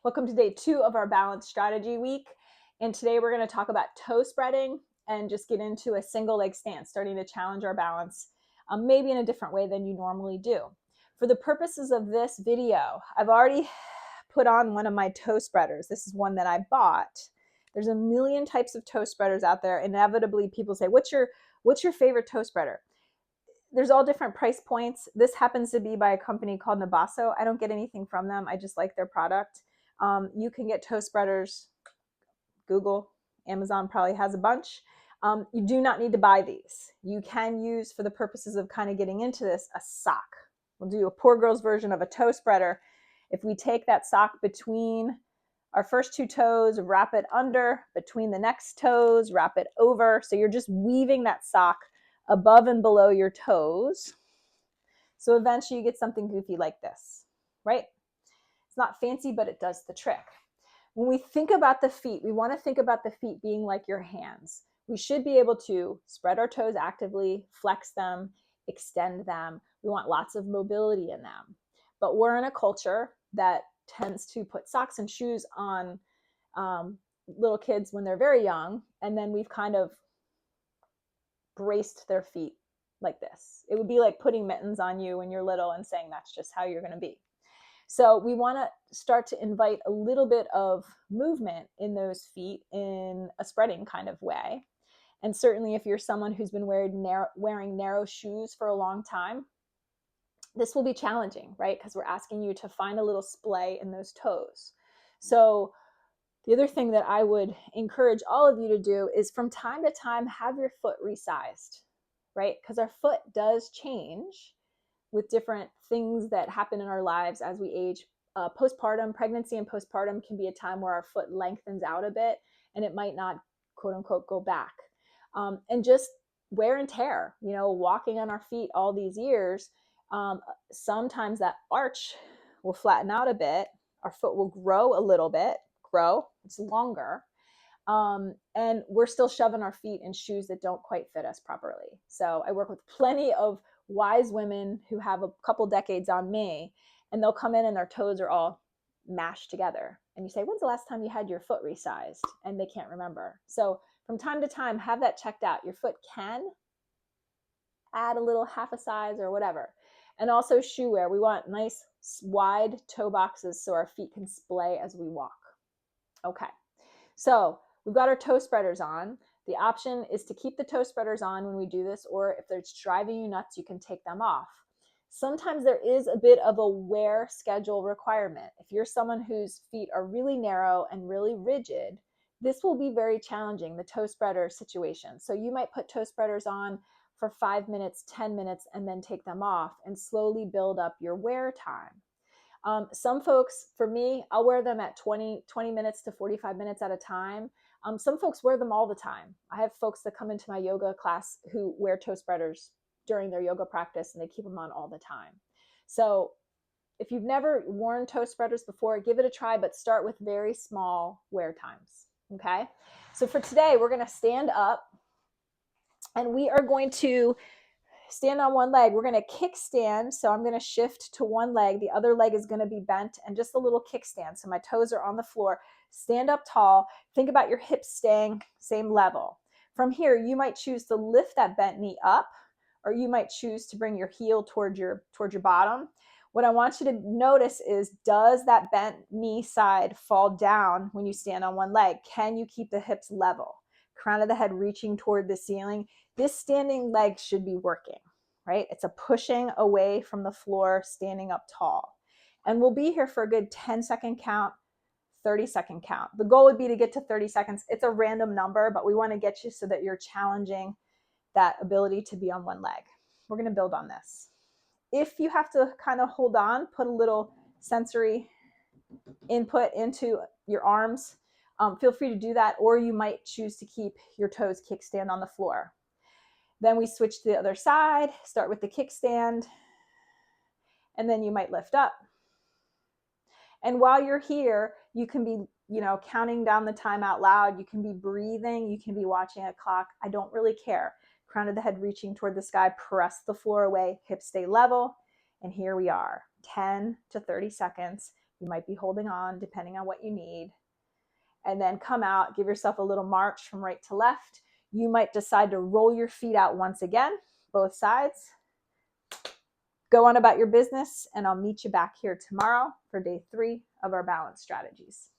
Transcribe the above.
Welcome to day 2 of our balance strategy week. And today we're going to talk about toe spreading and just get into a single leg stance, starting to challenge our balance, maybe in a different way than you normally do. For the purposes of this video, I've already put on one of my toe spreaders. This is one that I bought. There's a million types of toe spreaders out there. Inevitably, people say, what's your favorite toe spreader? There's all different price points. This happens to be by a company called Nabaso. I don't get anything from them. I just like their product. You can get toe spreaders. Google, Amazon probably has a bunch. You do not need to buy these. You can use, for the purposes of kind of getting into this, a sock. We'll do a poor girl's version of a toe spreader. If we take that sock between our first 2 toes, wrap it under, between the next toes, wrap it over. So you're just weaving that sock above and below your toes. So eventually you get something goofy like this, right? It's not fancy, but it does the trick. When we think about the feet, we want to think about the feet being like your hands. We should be able to spread our toes actively, flex them, extend them. We want lots of mobility in them. But we're in a culture that tends to put socks and shoes on little kids when they're very young, and then we've kind of braced their feet like this. It would be like putting mittens on you when you're little and saying that's just how you're going to be. So we want to start to invite a little bit of movement in those feet in a spreading kind of way. And certainly if you're someone who's been wearing narrow shoes for a long time, this will be challenging, right? Because we're asking you to find a little splay in those toes. So the other thing that I would encourage all of you to do is from time to time, have your foot resized, right? Because our foot does change with different things that happen in our lives as we age. Postpartum, pregnancy and postpartum can be a time where our foot lengthens out a bit and it might not, quote unquote, go back. And just wear and tear, walking on our feet all these years, sometimes that arch will flatten out a bit. Our foot will grow a little bit, it's longer. And we're still shoving our feet in shoes that don't quite fit us properly. So I work with plenty of wise women who have a couple decades on me, and they'll come in and their toes are all mashed together. And you say, when's the last time you had your foot resized? And they can't remember. So from time to time, have that checked out. Your foot can add a little half a size or whatever. And also shoe wear. We want nice wide toe boxes so our feet can splay as we walk. Okay, so we've got our toe spreaders on. The option is to keep the toe spreaders on when we do this, or if it's driving you nuts, you can take them off. Sometimes there is a bit of a wear schedule requirement. If you're someone whose feet are really narrow and really rigid, this will be very challenging, the toe spreader situation. So you might put toe spreaders on for 5 minutes, 10 minutes, and then take them off and slowly build up your wear time. Some folks, for me, I'll wear them at 20 minutes to 45 minutes at a time. Some folks wear them all the time. I have folks that come into my yoga class who wear toe spreaders during their yoga practice and they keep them on all the time. So if you've never worn toe spreaders before, give it a try, but start with very small wear times. Okay. So for today, we're going to stand up and we are going to stand on one leg. We're going to kickstand. So I'm going to shift to one leg. The other leg is going to be bent and just a little kickstand. So my toes are on the floor. Stand up tall. Think about your hips staying same level. From here, you might choose to lift that bent knee up, or you might choose to bring your heel toward your bottom. What I want you to notice is, does that bent knee side fall down when you stand on one leg? Can you keep the hips level? Crown of the head reaching toward the ceiling. This standing leg should be working, right? It's a pushing away from the floor, standing up tall. And we'll be here for a good 10-second count, 30-second count. The goal would be to get to 30 seconds. It's a random number, but we want to get you so that you're challenging that ability to be on one leg. We're going to build on this. If you have to kind of hold on, put a little sensory input into your arms, feel free to do that, or you might choose to keep your toes kickstand on the floor. Then we switch to the other side, start with the kickstand, and then you might lift up. And while you're here, you can be, counting down the time out loud. You can be breathing. You can be watching a clock. I don't really care. Crown of the head reaching toward the sky, press the floor away, hips stay level. And here we are, 10 to 30 seconds. You might be holding on depending on what you need. And then come out, give yourself a little march from right to left. You might decide to roll your feet out once again, both sides. Go on about your business, and I'll meet you back here tomorrow for day 3 of our balance strategies.